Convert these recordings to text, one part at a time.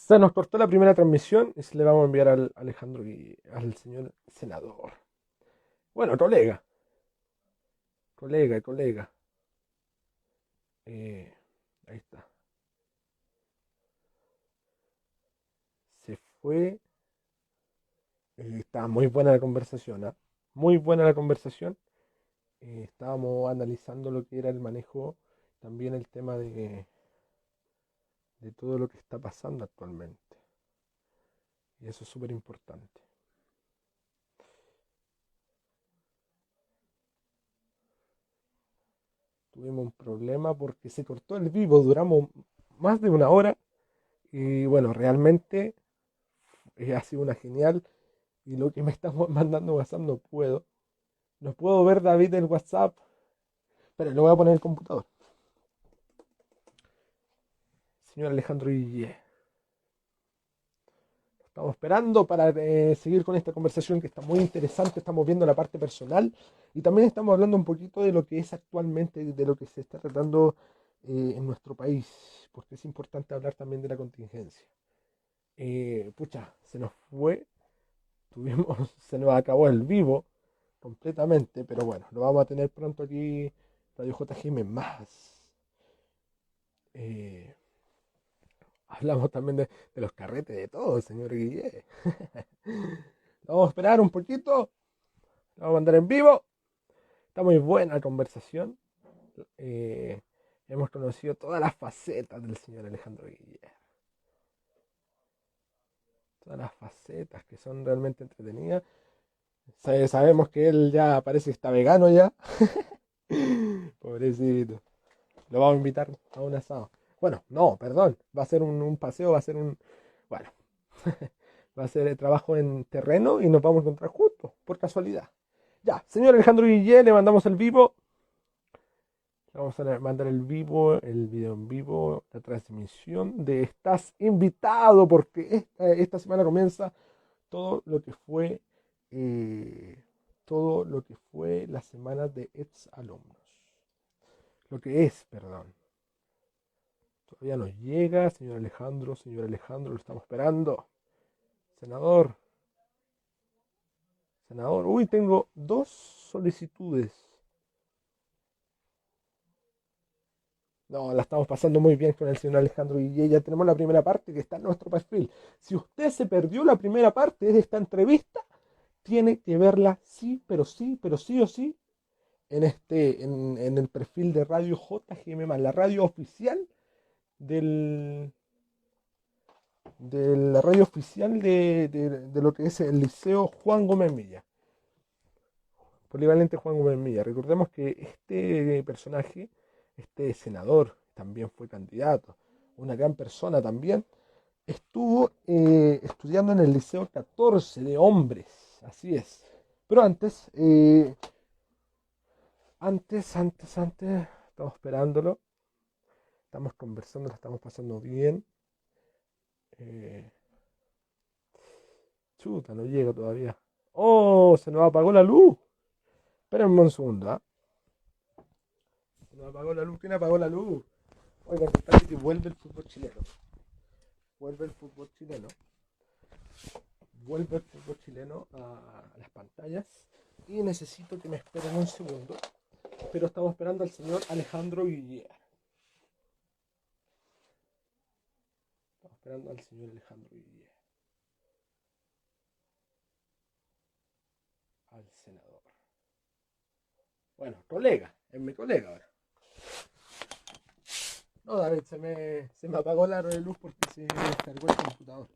Se nos cortó la primera transmisión y se le vamos a enviar al Alejandro y al señor senador. Bueno, colega. Eh, ahí está. Se fue. Estaba muy buena la conversación, ¿ah? Muy buena la conversación. Estábamos analizando lo que era el manejo, también el tema de todo lo que está pasando actualmente. Y eso es súper importante. Tuvimos un problema porque se cortó el vivo, duramos más de una hora y bueno, realmente ha sido una genial. Y lo que me están mandando WhatsApp no puedo. No puedo ver David en WhatsApp, pero lo voy a poner en el computador. Señor Alejandro Guille. Estamos esperando para seguir con esta conversación que está muy interesante. Estamos viendo la parte personal y también estamos hablando un poquito de lo que es actualmente, de lo que se está tratando en nuestro país, porque es importante hablar también de la contingencia. Pucha, se nos fue, se nos acabó el vivo completamente, pero bueno, lo vamos a tener pronto aquí, Radio JGM más. Eh, Hablamos también de los carretes, de todo, señor Guille. Vamos a esperar un poquito. Lo vamos a mandar en vivo. Está muy buena la conversación. Eh, Hemos conocido todas las facetas del señor Alejandro Guille. Todas las facetas que son realmente entretenidas. Sabemos que él ya parece que está vegano ya. Pobrecito. Lo vamos a invitar a un asado. Bueno, no, perdón. Va a ser un paseo, va a ser un... Bueno, va a ser el trabajo en terreno y nos vamos a encontrar juntos, por casualidad. Ya, señor Alejandro Guillén, le mandamos el vivo. Le vamos a mandar el vivo, el video en vivo, la transmisión de Estás Invitado, porque esta semana comienza todo lo que fue todo lo que fue la semana de ex alumnos. Lo que es, perdón. Todavía nos llega, señor Alejandro, lo estamos esperando. Senador, senador, uy, tengo dos solicitudes. No, la estamos pasando muy bien con el señor Alejandro y ya tenemos la primera parte que está en nuestro perfil. Si usted se perdió la primera parte de esta entrevista, tiene que verla sí o sí, en el perfil de Radio JGM, la radio oficial del, de la radio oficial de lo que es el Liceo Juan Gómez Milla. Polivalente Juan Gómez Milla. Recordemos que este personaje, este senador, también fue candidato, una gran persona también, estuvo estudiando en el Liceo 14 de hombres, así es. Pero antes, estamos esperándolo, estamos conversando, la estamos pasando bien. Eh, Chuta, no llega todavía. ¡Oh! Se nos apagó la luz. Espérenme un segundo, ¿ah? Se nos apagó la luz. ¿Quién apagó la luz? Oiga, contarle que vuelve el fútbol chileno. Vuelve el fútbol chileno. Vuelve el fútbol chileno a las pantallas. Y necesito que me esperen un segundo. Pero estamos esperando al señor Alejandro Guillier. Estamos esperando al señor Alejandro Guillier. Al senador. Bueno, colega. Es mi colega ahora. No, David, se me apagó la luz porque se descargó el computador.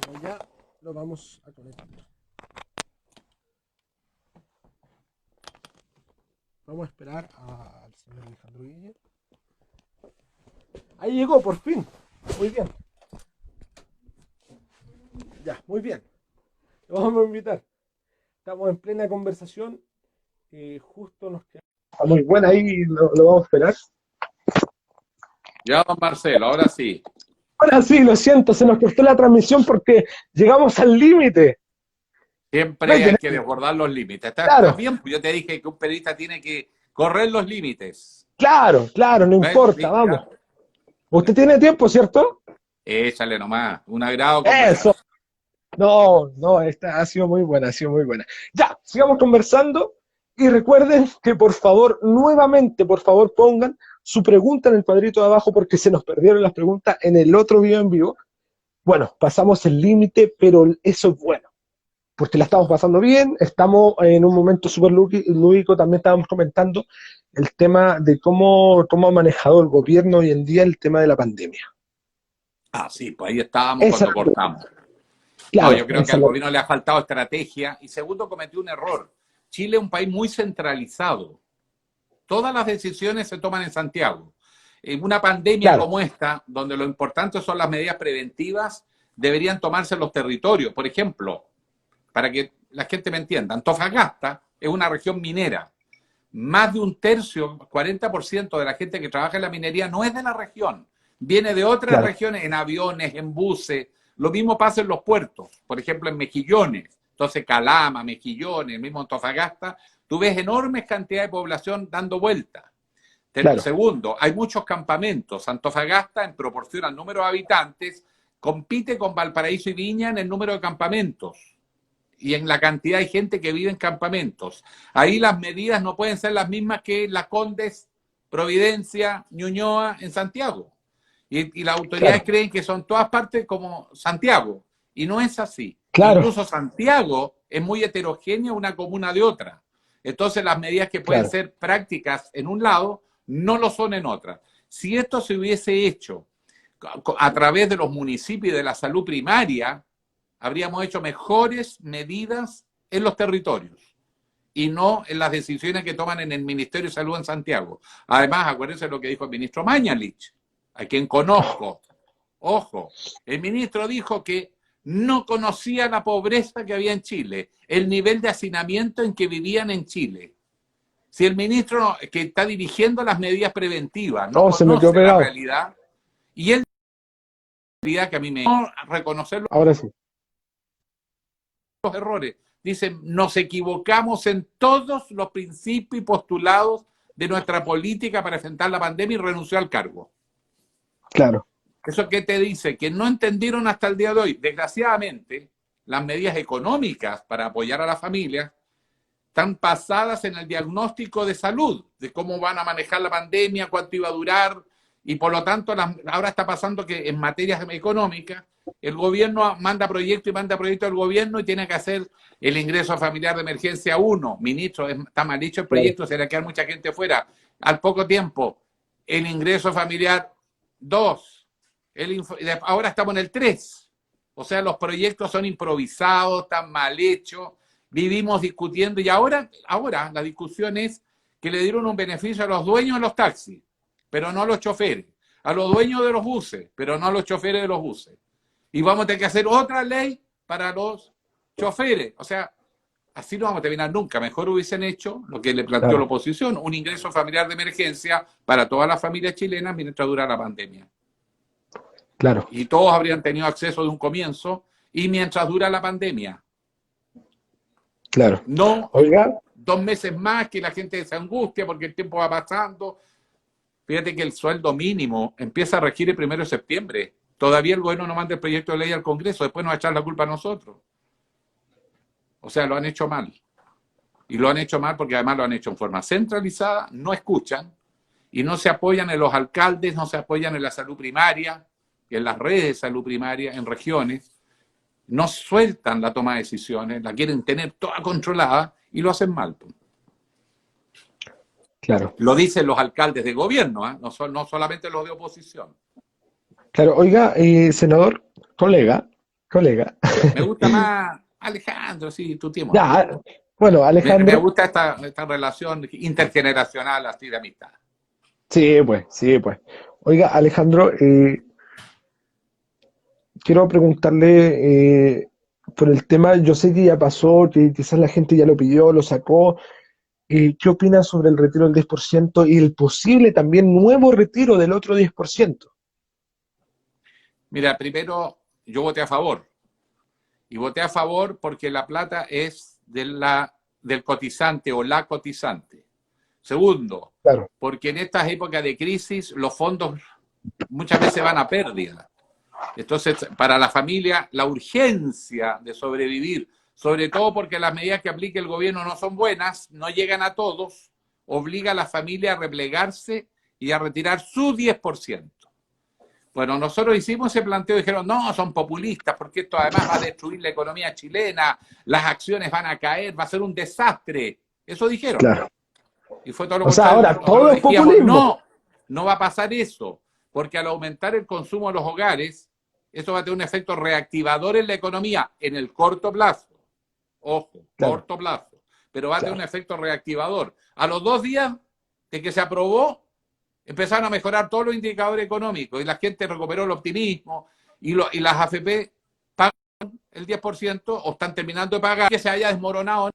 Pero ya lo vamos a conectar. Vamos a esperar al señor Alejandro Guille. Ahí llegó, por fin. Muy bien. Ya, muy bien. Lo vamos a invitar. Estamos en plena conversación. Justo nos queda. Está muy buena ahí, lo vamos a esperar. Ya, don Marcelo, ahora sí. Ahora sí, lo siento, se nos cortó la transmisión porque llegamos al límite. Siempre hay que desbordar los límites. ¿Estás Claro, bien? Yo te dije que un periodista tiene que correr los límites. claro, no ¿Ves? importa, ¿Viste? vamos. Usted tiene tiempo, ¿cierto? Échale nomás, un agrado Eso. conversar. No, no, esta ha sido muy buena, ha sido muy buena. Ya, sigamos conversando y recuerden que por favor, nuevamente, por favor, pongan su pregunta en el cuadrito de abajo porque se nos perdieron las preguntas en el otro video en vivo. Bueno, pasamos el límite, pero eso es bueno, porque la estamos pasando bien, estamos en un momento súper lúdico, también estábamos comentando el tema de cómo ha manejado el gobierno hoy en día el tema de la pandemia. Ah, sí, pues ahí estábamos Esa es cuando la pregunta. cortamos. No, Claro, yo creo que esa es al la gobierno le ha faltado estrategia y segundo cometió un error. Chile es un país muy centralizado. Todas las decisiones se toman en Santiago. En una pandemia claro, como esta, donde lo importante son las medidas preventivas, deberían tomarse en los territorios. Por ejemplo, para que la gente me entienda, Antofagasta es una región minera. Más de un tercio, 40% de la gente que trabaja en la minería no es de la región, viene de otras claro, regiones, en aviones, en buses. Lo mismo pasa en los puertos, por ejemplo en Mejillones. Entonces Calama, Mejillones, el mismo Antofagasta, tú ves enormes cantidades de población dando vueltas. claro, Segundo, hay muchos campamentos. Antofagasta, en proporción al número de habitantes, compite con Valparaíso y Viña en el número de campamentos y en la cantidad de gente que vive en campamentos. Ahí las medidas no pueden ser las mismas que Las Condes, Providencia, Ñuñoa en Santiago. Y las autoridades claro, creen que son todas partes como Santiago. Y no es así. claro, Incluso Santiago es muy heterogénea una comuna de otra. Entonces las medidas que pueden claro. ser prácticas en un lado no lo son en otra. Si esto se hubiese hecho a través de los municipios y de la salud primaria, habríamos hecho mejores medidas en los territorios y no en las decisiones que toman en el Ministerio de Salud en Santiago. Además, acuérdense lo que dijo el ministro Mañalich, a quien conozco. Ojo, el ministro dijo que no conocía la pobreza que había en Chile, el nivel de hacinamiento en que vivían en Chile. Si el ministro que está dirigiendo las medidas preventivas no Oh, se me quedó conoce la pegado. realidad, y él realidad que a mí me no reconocer Ahora sí. los errores. Dicen, nos equivocamos en todos los principios y postulados de nuestra política para enfrentar la pandemia y renunció al cargo. Claro, ¿Eso qué te dice? Que no entendieron hasta el día de hoy. Desgraciadamente, las medidas económicas para apoyar a las familias están basadas en el diagnóstico de salud, de cómo van a manejar la pandemia, cuánto iba a durar, y por lo tanto ahora está pasando que en materias económicas el gobierno manda proyecto y manda proyecto al gobierno y tiene que hacer el ingreso familiar de emergencia 1. Ministro, está mal dicho el claro, proyecto, se le queda mucha gente fuera. Al poco tiempo, el ingreso familiar 2. Ahora estamos en el 3. O sea, los proyectos son improvisados, están mal hechos, vivimos discutiendo y ahora la discusión es que le dieron un beneficio a los dueños de los taxis, pero no a los choferes, a los dueños de los buses, pero no a los choferes de los buses. Y vamos a tener que hacer otra ley para los choferes. O sea, así no vamos a terminar nunca. Mejor hubiesen hecho lo que le planteó la claro, oposición, un ingreso familiar de emergencia para todas las familias chilenas mientras dura la pandemia. claro, Y todos habrían tenido acceso de un comienzo y mientras dura la pandemia. claro. No Oiga, 2 meses más que la gente se angustia porque el tiempo va pasando. Fíjate que el sueldo mínimo empieza a regir el 1 de septiembre. Todavía el gobierno no manda el proyecto de ley al Congreso, después nos va a echar la culpa a nosotros. O sea, lo han hecho mal. Y lo han hecho mal porque además lo han hecho en forma centralizada, no escuchan y no se apoyan en los alcaldes, no se apoyan en la salud primaria, en las redes de salud primaria, en regiones. No sueltan la toma de decisiones, la quieren tener toda controlada y lo hacen mal. claro, Lo dicen los alcaldes de gobierno, ¿eh? No solamente los de oposición. claro. Oiga, senador, colega. Me gusta más Alejandro, sí, tu tiempo. Ya, bueno, Me Alejandro, gusta esta relación intergeneracional así de amistad. sí, pues, sí, pues. Oiga, Alejandro, quiero preguntarle por el tema, yo sé que ya pasó, que quizás la gente ya lo pidió, lo sacó. ¿Qué opinas sobre el retiro del 10% y el posible también nuevo retiro del otro 10%? Mira, primero yo voté a favor. Y voté a favor porque la plata es del cotizante o la cotizante. Segundo, Claro, porque en estas épocas de crisis los fondos muchas veces van a pérdida. Entonces, para la familia, la urgencia de sobrevivir, sobre todo porque las medidas que aplique el gobierno no son buenas, no llegan a todos, obliga a la familia a replegarse y a retirar su 10%. Bueno, nosotros hicimos ese planteo y dijeron, no, son populistas, porque esto además va a destruir la economía chilena, las acciones van a caer, va a ser un desastre. Eso dijeron. Claro. Y fue todo lo O sea, contrario. ahora todo Nosotros es decíamos, populismo. no, no va a pasar eso, porque al aumentar el consumo de los hogares, eso va a tener un efecto reactivador en la economía en el corto plazo. Ojo, Claro, corto plazo. Pero va a tener un claro, efecto reactivador. A los 2 días de que se aprobó, empezaron a mejorar todos los indicadores económicos y la gente recuperó el optimismo y las AFP pagan el 10% o están terminando de pagar, que se haya desmoronado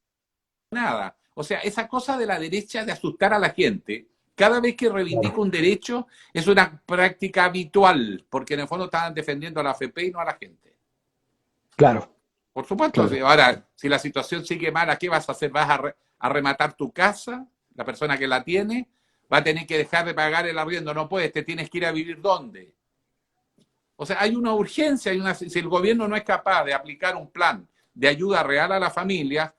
nada. O sea, esa cosa de la derecha de asustar a la gente, cada vez que reivindica claro, un derecho, es una práctica habitual, porque en el fondo están defendiendo a la AFP y no a la gente. claro, Por supuesto, claro. ahora, si la situación sigue mala, ¿qué vas a hacer? ¿Vas a rematar tu casa? La persona que la tiene va a tener que dejar de pagar el arriendo, no puedes, te tienes que ir a vivir ¿dónde? O sea, hay una urgencia, si el gobierno no es capaz de aplicar un plan de ayuda real a la familia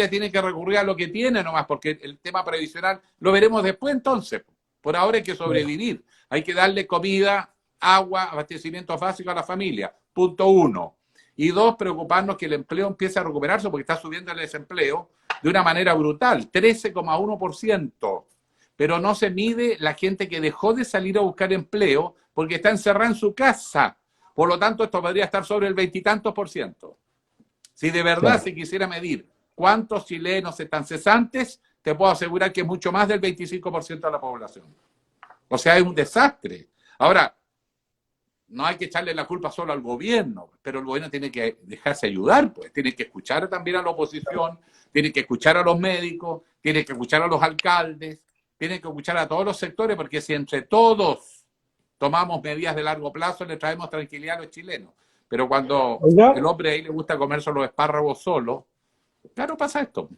tiene que recurrir a lo que tiene nomás, porque el tema previsional lo veremos después entonces. Por ahora hay que sobrevivir, hay que darle comida, agua, abastecimiento básico a la familia. Punto 1. Y 2, preocuparnos que el empleo empiece a recuperarse porque está subiendo el desempleo de una manera brutal, 13,1%. Pero no se mide la gente que dejó de salir a buscar empleo porque está encerrada en su casa. Por lo tanto, esto podría estar sobre el 20 y tantos por ciento. Si de verdad Claro. se quisiera medir cuántos chilenos están cesantes, te puedo asegurar que es mucho más del 25% de la población. O sea, es un desastre. Ahora, no hay que echarle la culpa solo al gobierno, pero el gobierno tiene que dejarse ayudar, pues tiene que escuchar también a la oposición, tiene que escuchar a los médicos, tiene que escuchar a los alcaldes, tiene que escuchar a todos los sectores, porque si entre todos tomamos medidas de largo plazo, le traemos tranquilidad a los chilenos. Pero cuando Oiga, el hombre ahí le gusta comerse los espárragos solo, claro, pasa esto.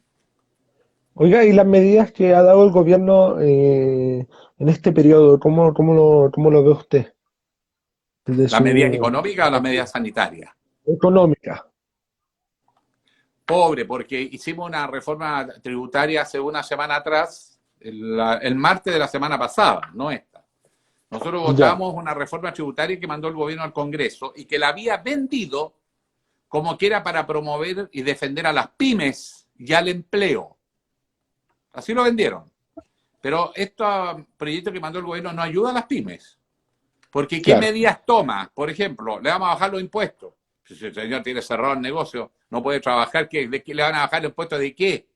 oiga, y las medidas que ha dado el gobierno en este periodo, cómo lo ve usted desde Las medidas su económicas o las medidas sanitarias. económica? Pobre, porque hicimos una reforma tributaria hace una semana atrás, el martes de la semana pasada, no esta. Nosotros Ya, votamos una reforma tributaria que mandó el gobierno al Congreso y que la había vendido como que era para promover y defender a las pymes y al empleo. Así lo vendieron. Pero este proyecto que mandó el gobierno no ayuda a las pymes. Porque ¿qué claro, medidas toma? Por ejemplo, le vamos a bajar los impuestos. Si el señor tiene cerrado el negocio, no puede trabajar, ¿de qué le van a bajar el impuesto? ¿De qué?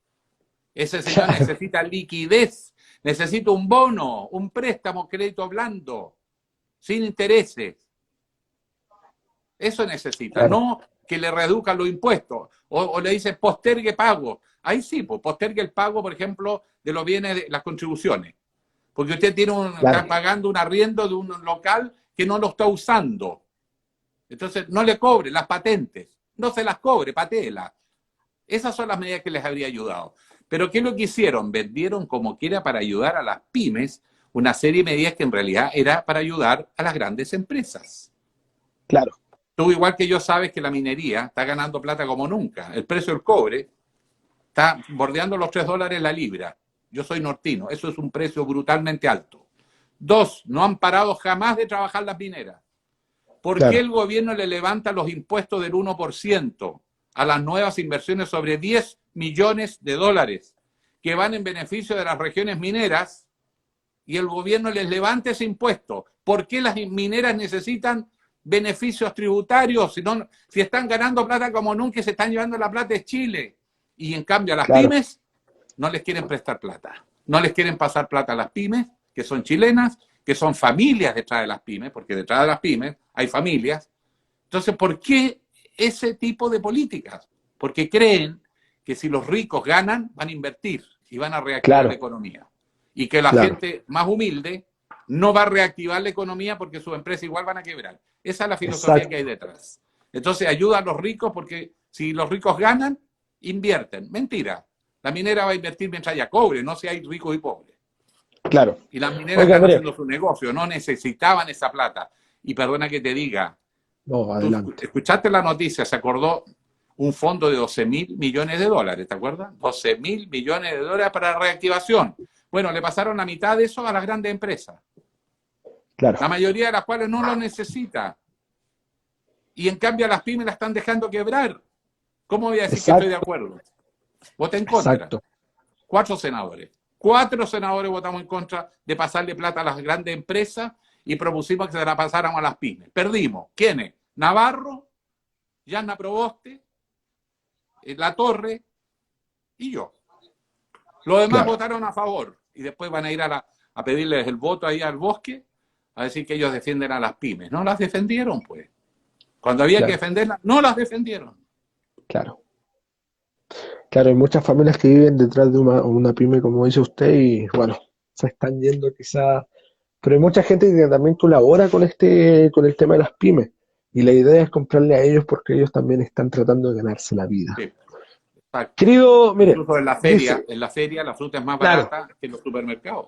Ese señor claro, necesita liquidez, necesita un bono, un préstamo, crédito blando, sin intereses. Eso necesita, claro, no que le reduzcan los impuestos o le dice postergue pago. Ahí sí, pues postergue el pago, por ejemplo, de los bienes de las contribuciones. Porque usted está claro, pagando un arriendo de un local que no lo está usando. Entonces, no le cobre las patentes, no se las cobre, patéelas. Esas son las medidas que les habría ayudado. Pero ¿qué es lo que hicieron? Vendieron como quiera para ayudar a las pymes una serie de medidas que en realidad era para ayudar a las grandes empresas. claro, Tú igual que yo sabes que la minería está ganando plata como nunca. El precio del cobre está bordeando los $3 la libra. Yo soy nortino, eso es un precio brutalmente alto. 2, no han parado jamás de trabajar las mineras. ¿Por qué claro, el gobierno le levanta los impuestos del 1% a las nuevas inversiones sobre 10 millones de dólares que van en beneficio de las regiones mineras y el gobierno les levanta ese impuesto? ¿Por qué las mineras necesitan beneficios tributarios si están ganando plata como nunca y se están llevando la plata de Chile? Y en cambio a las claro, pymes no les quieren prestar plata, no les quieren pasar plata a las pymes, que son chilenas, que son familias detrás de las pymes, porque detrás de las pymes hay familias. Entonces, ¿por qué ese tipo de políticas? Porque creen que si los ricos ganan, van a invertir y van a reactivar la claro, economía. Y que la claro, gente más humilde no va a reactivar la economía porque sus empresas igual van a quebrar. Esa es la filosofía que hay exacto, detrás. Entonces, ayuda a los ricos porque si los ricos ganan, invierten. Mentira. La minera va a invertir mientras haya cobre, no si hay ricos y pobres. claro. Y las mineras Oiga, están mire, haciendo su negocio, no necesitaban esa plata. Y perdona que te diga, No, Tú adelante. escuchaste la noticia, se acordó un fondo de 12.000 millones de dólares, ¿te acuerdas? 12.000 millones de dólares para reactivación. Bueno, le pasaron la mitad de eso a las grandes empresas, Claro. la mayoría de las cuales no lo necesita. Y en cambio a las pymes la están dejando quebrar. ¿Cómo voy a decir que estoy de Exacto, acuerdo? Voté en contra. exacto. 4 senadores. 4 senadores votamos en contra de pasarle plata a las grandes empresas y propusimos que se la pasáramos a las pymes. Perdimos. ¿Quiénes? Navarro, Yanna Proboste, La Torre y yo. Los demás Claro, votaron a favor y después van a ir a pedirles el voto ahí al bosque a decir que ellos defienden a las pymes. No las defendieron, pues. Cuando había que claro, defenderlas, no las defendieron. claro. Claro, hay muchas familias que viven detrás de una pyme, como dice usted, y bueno, se están yendo quizá, pero hay mucha gente que también colabora con el tema de las pymes. Y la idea es comprarle a ellos porque ellos también están tratando de ganarse la vida. Sí, exacto. Querido, mire, Incluso dice, en la feria la fruta es más claro, barata que en los supermercados.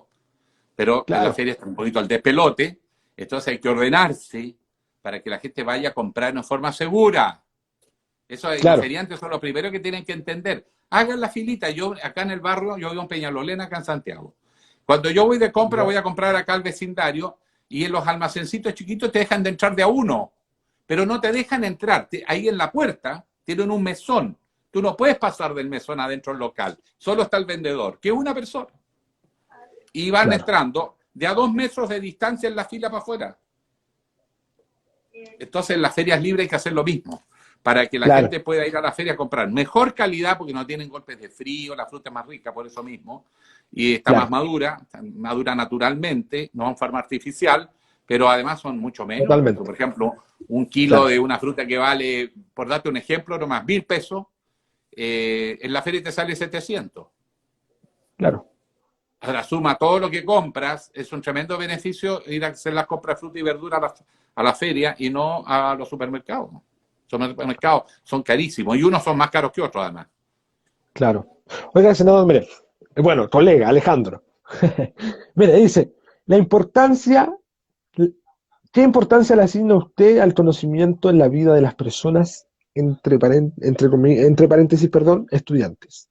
Pero en la claro, feria está un poquito al despelote, entonces hay que ordenarse para que la gente vaya a comprar en forma segura. Eso los claro, feriantes son los primeros que tienen que entender. Hagan la filita. Yo acá en el barrio, yo vivo en Peñalolena, acá en Santiago. Cuando yo voy de compra, ya, voy a comprar acá al vecindario y en los almacencitos chiquitos te dejan de entrar de a uno, pero no te dejan entrar. Ahí en la puerta tienen un mesón. Tú no puedes pasar del mesón adentro del local. Solo está el vendedor, que es una persona. Y van claro, entrando de a 2 metros de distancia en la fila para afuera. Entonces en las ferias libres hay que hacer lo mismo, para que la claro, gente pueda ir a la feria a comprar mejor calidad, porque no tienen golpes de frío, la fruta es más rica por eso mismo, y está más claro, madura naturalmente, no en forma artificial, pero además son mucho menos. Porque, totalmente, por ejemplo, un kilo claro, de una fruta que vale, por darte un ejemplo, nomás 1.000 pesos, en la feria te sale 700. claro, Ahora suma todo lo que compras, es un tremendo beneficio ir a hacer las compras de fruta y verdura a la feria y no a los supermercados. Los supermercados son carísimos y unos son más caros que otros además. claro. Oiga, senador, mire, bueno, colega, Alejandro, mire, dice, la importancia, ¿qué importancia le asigna usted al conocimiento en la vida de las personas, entre paréntesis, perdón, estudiantes?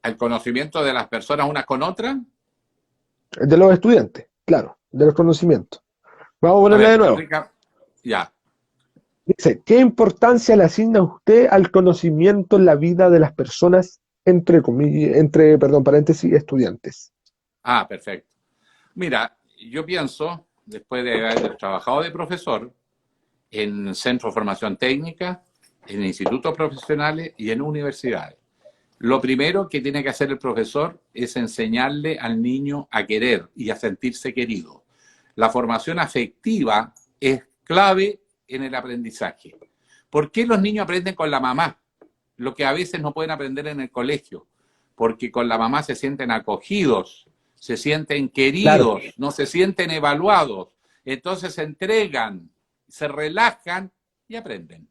El conocimiento de las personas unas con otras. De los estudiantes, claro, de los conocimientos. Vamos a A ponerle de ver, nuevo. explica. Ya. Dice, ¿qué importancia le asigna usted al conocimiento en la vida de las personas, perdón, paréntesis, estudiantes? Ah, perfecto. Mira, yo pienso, después de haber trabajado de profesor en centros de formación técnica, en institutos profesionales y en universidades, lo primero que tiene que hacer el profesor es enseñarle al niño a querer y a sentirse querido. La formación afectiva es clave en el aprendizaje. ¿Por qué los niños aprenden con la mamá? Lo que a veces no pueden aprender en el colegio. Porque con la mamá se sienten acogidos, se sienten Claro, queridos, no se sienten evaluados. Entonces se entregan, se relajan y aprenden.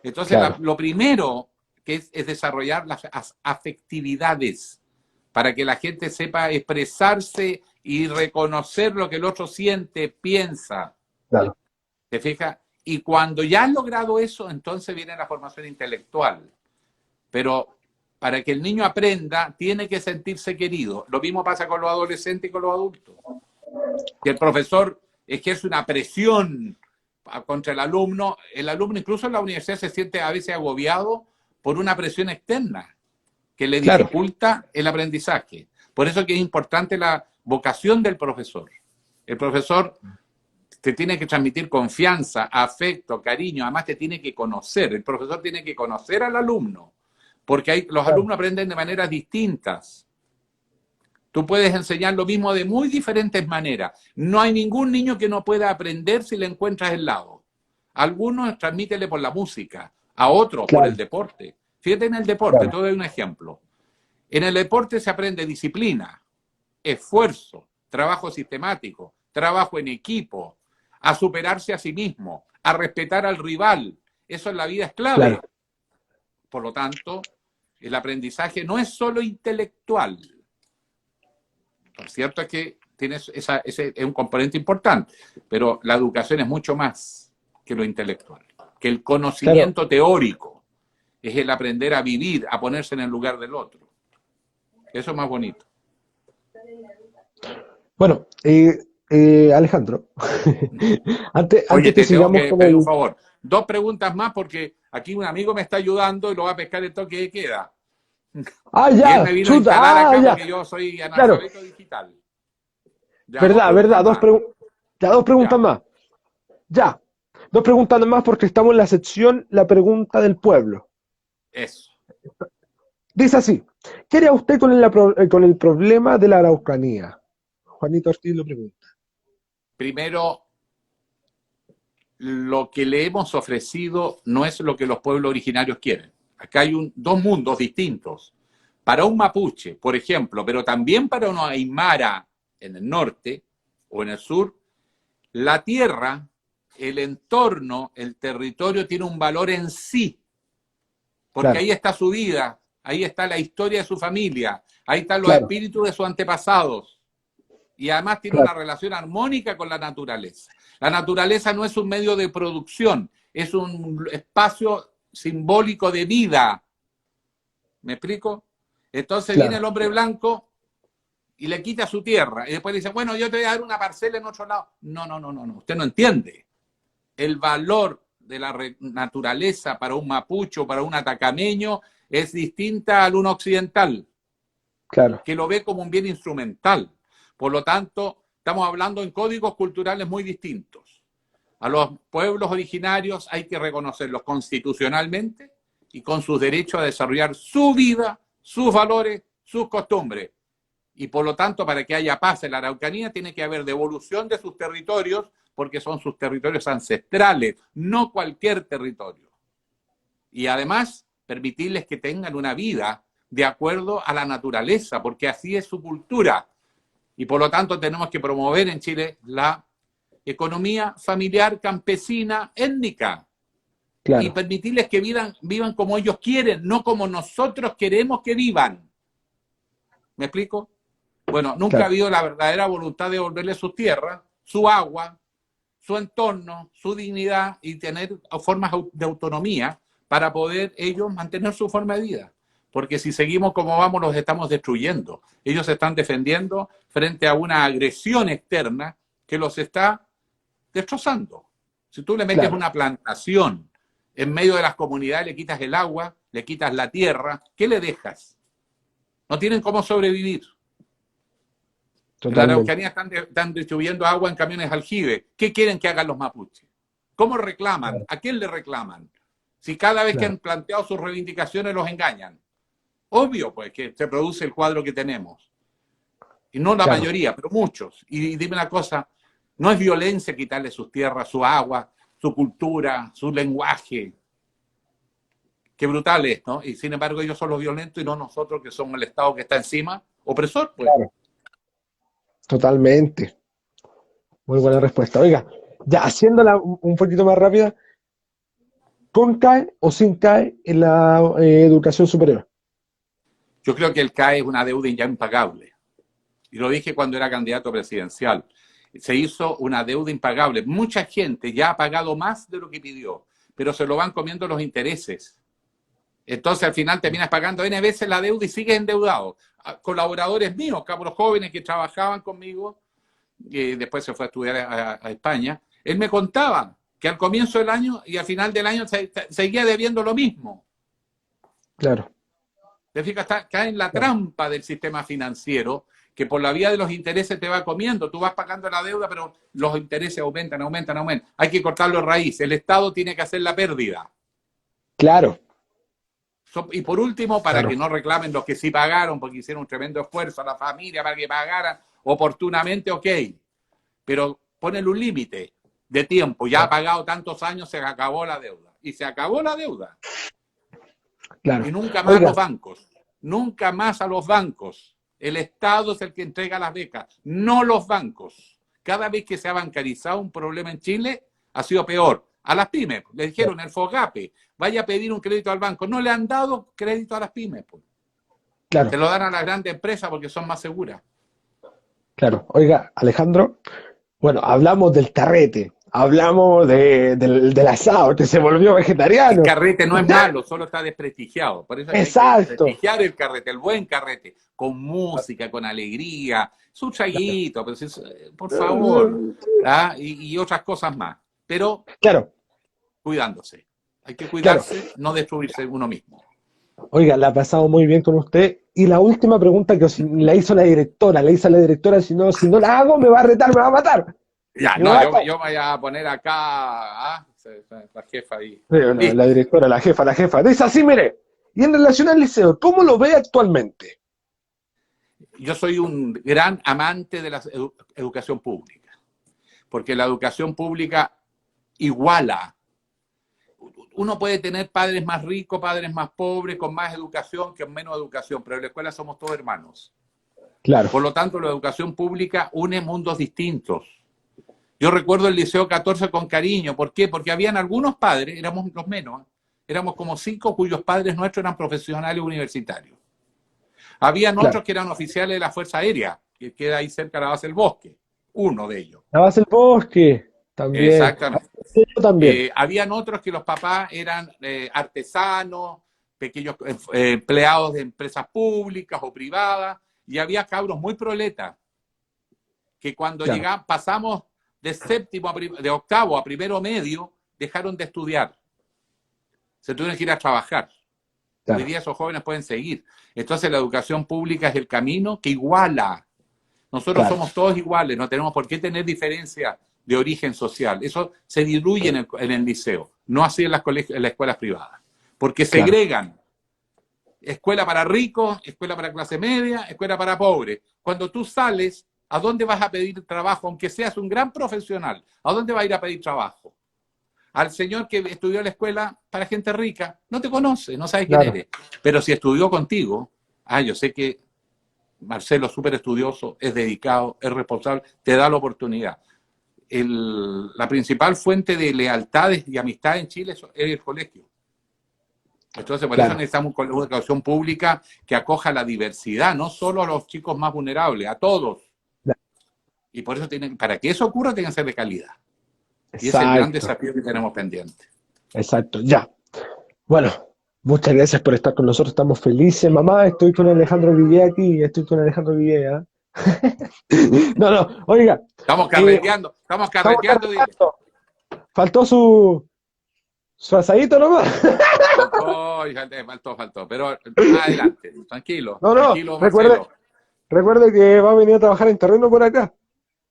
Entonces, claro, lo primero que es desarrollar las afectividades para que la gente sepa expresarse y reconocer lo que el otro siente, piensa. claro, ¿Te fijas? Y cuando ya han logrado eso, entonces viene la formación intelectual. Pero para que el niño aprenda, tiene que sentirse querido. Lo mismo pasa con los adolescentes y con los adultos. Que el profesor ejerce una presión contra el alumno incluso en la universidad se siente a veces agobiado por una presión externa que le claro, dificulta el aprendizaje. Por eso que es importante la vocación del profesor. El profesor te tiene que transmitir confianza, afecto, cariño, además te tiene que conocer. El profesor tiene que conocer al alumno, porque los claro, alumnos aprenden de maneras distintas. Tú puedes enseñar lo mismo de muy diferentes maneras. No hay ningún niño que no pueda aprender si le encuentras el lado. A algunos transmítele por la música, a otros por el claro, deporte. Fíjate en el deporte, te claro, doy un ejemplo. En el deporte se aprende disciplina, esfuerzo, trabajo sistemático, trabajo en equipo, a superarse a sí mismo, a respetar al rival. Eso en la vida es claro, clave. Por lo tanto, el aprendizaje no es solo intelectual. Lo cierto es que ese es un componente importante, pero la educación es mucho más que lo intelectual, que el Claro. conocimiento teórico, es el aprender a vivir, a ponerse en el lugar del otro. Eso es más bonito. Bueno, Alejandro, Oye, antes que te tengo sigamos que con pedir un el... favor. 2 preguntas más porque aquí un amigo me está ayudando y lo va a pescar el toque de queda. Ah, Y él ya, me vino a chuta, instalar ah, acá ya, porque yo soy claro, analfabeto digital. Ya, dos verdad, preguntas verdad, más. ya, dos preguntas Ya, más. Ya, dos preguntas más porque estamos en la sección La pregunta del pueblo. eso. Dice así, ¿qué haría usted con el problema de la Araucanía? Juanito Ortiz lo pregunta. Primero, lo que le hemos ofrecido no es lo que los pueblos originarios quieren. Acá hay dos mundos distintos. Para un mapuche, por ejemplo, pero también para una aymara en el norte o en el sur, la tierra, el entorno, el territorio tiene un valor en sí, porque Claro, ahí está su vida, ahí está la historia de su familia, ahí están los claro, espíritus de sus antepasados. Y además tiene una claro, relación armónica con la naturaleza. La naturaleza no es un medio de producción, es un espacio simbólico de vida. ¿Me explico? Entonces viene el claro, hombre blanco y le quita su tierra y después le dice, bueno, yo te voy a dar una parcela en otro lado. No, no, no, no, no. Usted no entiende. El valor de la naturaleza para un mapucho, para un atacameño, es distinta al uno occidental, claro, que lo ve como un bien instrumental. Por lo tanto, estamos hablando en códigos culturales muy distintos. A los pueblos originarios hay que reconocerlos constitucionalmente y con sus derechos a desarrollar su vida, sus valores, sus costumbres. Y por lo tanto, para que haya paz en la Araucanía, tiene que haber devolución de sus territorios, porque son sus territorios ancestrales, no cualquier territorio. Y además, permitirles que tengan una vida de acuerdo a la naturaleza, porque así es su cultura. Y por lo tanto, tenemos que promover en Chile la economía familiar, campesina, étnica, y claro, permitirles que vivan como ellos quieren, no como nosotros queremos que vivan. ¿Me explico? Bueno, nunca ha claro, habido la verdadera voluntad de devolverle sus tierras, su agua, su entorno, su dignidad y tener formas de autonomía para poder ellos mantener su forma de vida. Porque si seguimos como vamos, los estamos destruyendo. Ellos se están defendiendo frente a una agresión externa que los está destrozando. Si tú le metes claro, una plantación en medio de las comunidades, le quitas el agua, le quitas la tierra, ¿qué le dejas? No tienen cómo sobrevivir. En la totalmente, Araucanía están distribuyendo agua en camiones aljibe. ¿Qué quieren que hagan los mapuches? ¿Cómo reclaman? claro, ¿A quién le reclaman? Si cada vez que claro, han planteado sus reivindicaciones los engañan. Obvio, pues, que se produce el cuadro que tenemos. Y no la claro. mayoría, pero muchos. Y dime una cosa, no es violencia quitarle sus tierras, su agua, su cultura, su lenguaje. Qué brutal es, ¿no? Y sin embargo ellos son los violentos y no nosotros que somos el Estado que está encima, opresor, pues. Claro. Totalmente. Muy buena respuesta. Oiga, ya haciéndola un poquito más rápida, ¿con CAE o sin CAE en la educación superior? Yo creo que el CAE es una deuda ya impagable. Y lo dije cuando era candidato presidencial. Se hizo una deuda impagable. Mucha gente ya ha pagado más de lo que pidió, pero se lo van comiendo los intereses. Entonces al final terminas pagando N veces la deuda y sigues endeudado. Colaboradores míos, cabros jóvenes que trabajaban conmigo, y después se fue a estudiar a España, él me contaba que al comienzo del año y al final del año seguía debiendo lo mismo. Claro, Te fijas, cae en la claro, trampa del sistema financiero que por la vía de los intereses te va comiendo. Tú vas pagando la deuda, pero los intereses aumentan, aumentan, aumentan. Hay que cortarlo de raíz. El Estado tiene que hacer la pérdida. claro, Y por último, para que claro, no reclamen los que sí pagaron, porque hicieron un tremendo esfuerzo a la familia para que pagaran oportunamente, ok. Pero ponle un límite de tiempo. Ya ha claro, pagado tantos años, se acabó la deuda. Y se acabó la deuda. claro. Y nunca más a Oiga, los bancos. Nunca más a los bancos. El Estado es el que entrega las becas, no los bancos. Cada vez que se ha bancarizado un problema en Chile, ha sido peor. A las pymes, le dijeron el FOGAPE, vaya a pedir un crédito al banco. No le han dado crédito a las pymes. Pues. Se claro, lo dan a las grandes empresas porque son más seguras. Claro, oiga, Alejandro, bueno, hablamos del carrete, hablamos del asado, que se volvió El vegetariano. carrete no es malo, solo está desprestigiado. Por eso es que hay que Exacto. prestigiar el carrete, el buen carrete, con música, con alegría, su traguito, pero por favor, ¿ah? Y otras cosas más. Pero Claro, cuidándose. Hay que claro. cuidarse, no destruirse uno mismo. Oiga, la ha pasado muy bien con usted. Y la última pregunta que la hizo la directora, le hizo a la directora, si no la hago, me va a retar, me va a matar. Ya, Me va no, a yo, matar. yo voy a poner acá, la jefa ahí. Sí, no, la Listo. directora, la jefa. Dice así, mire. Y en relación al liceo, ¿cómo lo ve actualmente? Yo soy un gran amante de la educación pública, porque la educación pública iguala. Uno puede tener padres más ricos, padres más pobres, con más educación que con menos educación, pero en la escuela somos todos hermanos. Claro, Por lo tanto, la educación pública une mundos distintos. Yo recuerdo el Liceo 14 con cariño. ¿Por qué? Porque habían algunos padres, éramos los menos, éramos como 5 cuyos padres nuestros eran profesionales universitarios. Habían claro. otros que eran oficiales de la Fuerza Aérea, que queda ahí cerca de la base del bosque, uno de ellos. La base del bosque, también. Exactamente. Yo también. Habían otros que los papás eran artesanos, pequeños empleados de empresas públicas o privadas, y había cabros muy proletas, que cuando Claro, llegamos, pasamos de séptimo de octavo a primero medio, dejaron de estudiar, se tuvieron que ir a trabajar. Hoy claro, día esos jóvenes pueden seguir. Entonces la educación pública es el camino que iguala. Nosotros claro, somos todos iguales, no tenemos por qué tener diferencia de origen social. Eso se diluye en el liceo, no así en las escuelas privadas, porque claro. segregan escuela para ricos, escuela para clase media, escuela para pobres. Cuando tú sales, ¿a dónde vas a pedir trabajo? Aunque seas un gran profesional, ¿a dónde vas a ir a pedir trabajo? Al señor que estudió en la escuela para gente rica, no te conoce, no sabe quién Claro, eres. Pero si estudió contigo, yo sé que Marcelo es súper estudioso, es dedicado, es responsable, te da la oportunidad. La principal fuente de lealtades y amistad en Chile es el colegio. Entonces, por eso claro, necesitamos una educación pública que acoja la diversidad, no solo a los chicos más vulnerables, a todos. claro. Y por eso para que eso ocurra, tiene que ser de calidad. Y ese es el gran Exacto, desafío que tenemos pendiente. exacto. Ya. Bueno, muchas gracias por estar con nosotros. Estamos felices, mamá. Estoy con Alejandro Guillé aquí. Estoy con Alejandro Guillé, ¿ah? No, no, oiga, eh, Estamos estamos carreteando, dile. terminando. Faltó su asadito nomás. Faltó. Pero adelante, tranquilo, No, no, tranquilo, recuerde, Marcelo. recuerde que va a venir a trabajar en terreno por acá.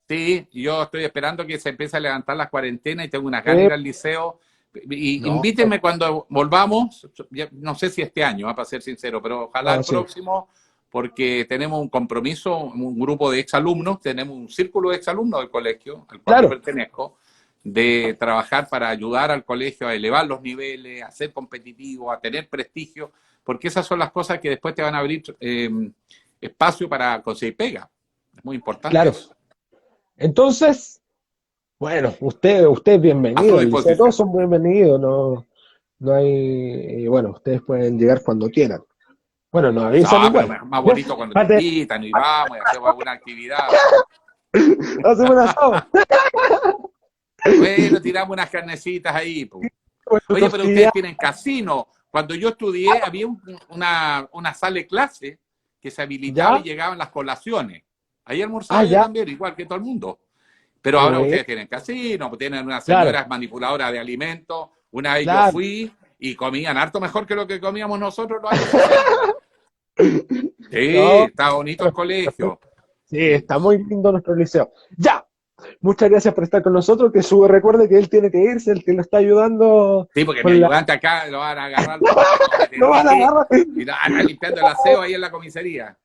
Sí, yo estoy esperando que se empiece a levantar las cuarentenas y tengo unas ganas de Eh, ir al liceo. Y no, invítenme cuando volvamos, no sé si este año, para ser sincero, pero ojalá no, el sí, próximo, porque tenemos un compromiso, un grupo de exalumnos, tenemos un círculo de exalumnos del colegio al cual yo claro, pertenezco, de trabajar para ayudar al colegio a elevar los niveles, a ser competitivo, a tener prestigio, porque esas son las cosas que después te van a abrir espacio para conseguir pega. Es muy importante claro. eso. Entonces, bueno, usted es A su bienvenido, el liceo, todos disposición. son bienvenidos, no, no hay, bueno, ustedes pueden llegar cuando quieran. Bueno, nos avisan No, pero igual. más bonito cuando te Pate, invitan y vamos y hacemos alguna actividad. hacemos un asado. Bueno, tiramos unas carnecitas ahí. Po. Con tu Oye, pero costilla, ustedes tienen casino. Cuando yo estudié, había una sala de clase que se habilitaba y ya, llegaban las colaciones. Ahí almorzaba yo ya, también, igual que todo el mundo. Pero qué ahora bueno, ustedes tienen casino, tienen unas claro, señoras manipuladoras de alimentos. Una vez yo claro. fui y comían harto mejor que lo que comíamos nosotros los años 60. Sí, No, está bonito el colegio. sí, está muy lindo nuestro liceo. Ya, muchas gracias por estar con nosotros, que recuerde que él tiene que irse, el que lo está ayudando Sí, porque mi con la... ayudante acá lo van a agarrar los No van a catetillas agarrar. y anda limpiando el aseo ahí en la comisaría.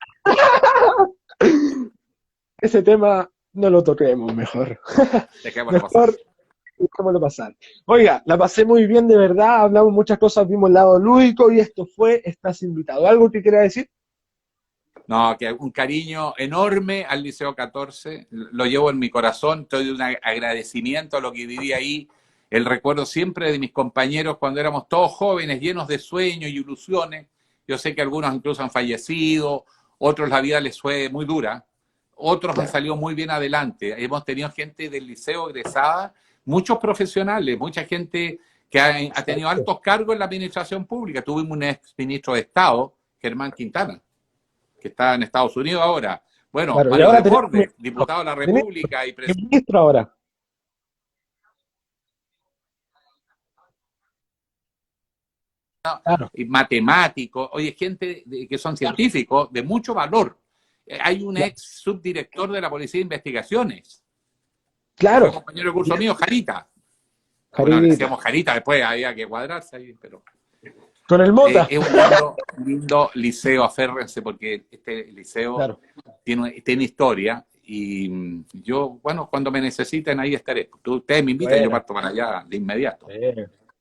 Ese tema no lo toquemos mejor. Dejémoslo pasar. Mejor dejémoslo pasar. Oiga, la pasé muy bien, de verdad, hablamos muchas cosas, vimos el lado lúdico y esto fue, estás invitado. ¿Algo que quiera decir? No, que un cariño enorme al Liceo 14, lo llevo en mi corazón, estoy de un agradecimiento a lo que viví ahí, el recuerdo siempre de mis compañeros cuando éramos todos jóvenes, llenos de sueños y ilusiones. Yo sé que algunos incluso han fallecido, otros la vida les fue muy dura, otros han Claro, salido muy bien adelante. Hemos tenido gente del liceo egresada, muchos profesionales, mucha gente que ha tenido exacto. altos cargos en la administración pública. Tuvimos un ex ministro de Estado, Germán Quintana, que está en Estados Unidos ahora. Bueno, Claro, y Mario ahora tenemos Desbordes, diputado de la ministro, República y ¿qué presidente. ministro ahora? Claro, Y matemáticos, oye, gente que son científicos de mucho valor. Hay un claro, ex subdirector de la Policía de Investigaciones, que fue claro. compañero de curso mío, Jarita. Bueno, le Jarita. decíamos Jarita, después había que cuadrarse ahí, pero Con el Mota. es un lindo liceo, aférrense, porque este liceo Claro. tiene historia y yo, bueno, cuando me necesiten ahí estaré. Ustedes me invitan y yo Bueno. parto para allá de inmediato.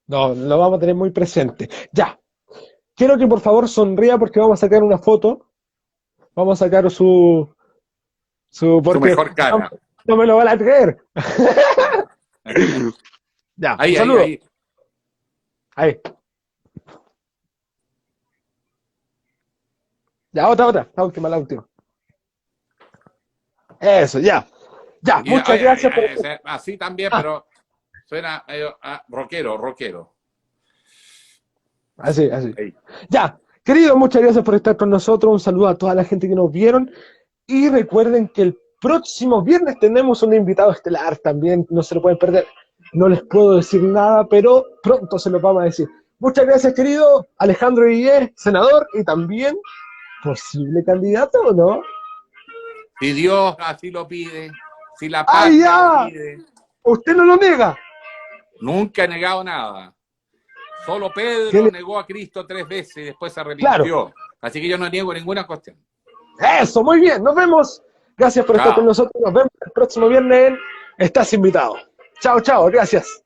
No, lo vamos a tener muy presente. Ya. Quiero que por favor sonría porque vamos a sacar una foto. Vamos a sacar Su porque mejor no, cara. no me lo van a creer. Ya, un Ahí, ahí, saludo. ahí. Ahí. Ya, otra. La última. Eso, ya. Ya, muchas gracias por... Así también, Ah, pero suena rockero, rockero. así. Ahí. Ya, querido, muchas gracias por estar con nosotros. Un saludo a toda la gente que nos vieron. Y recuerden que el próximo viernes tenemos un invitado estelar también. No se lo pueden perder. No les puedo decir nada, pero pronto se lo vamos a decir. Muchas gracias, querido Alejandro Guillé, senador y también posible candidato, ¿o no? Si Dios así lo pide, si la ¡Ay, patria lo ya! pide, Usted no lo niega. nunca he negado nada. Solo ¿Qué Pedro le- negó a Cristo 3 veces y después se Claro, arrepintió. Así que yo no niego ninguna cuestión. eso, muy bien. Nos vemos. Gracias por estar con Chao. nosotros. Nos vemos el próximo viernes. Estás invitado. Chao, gracias.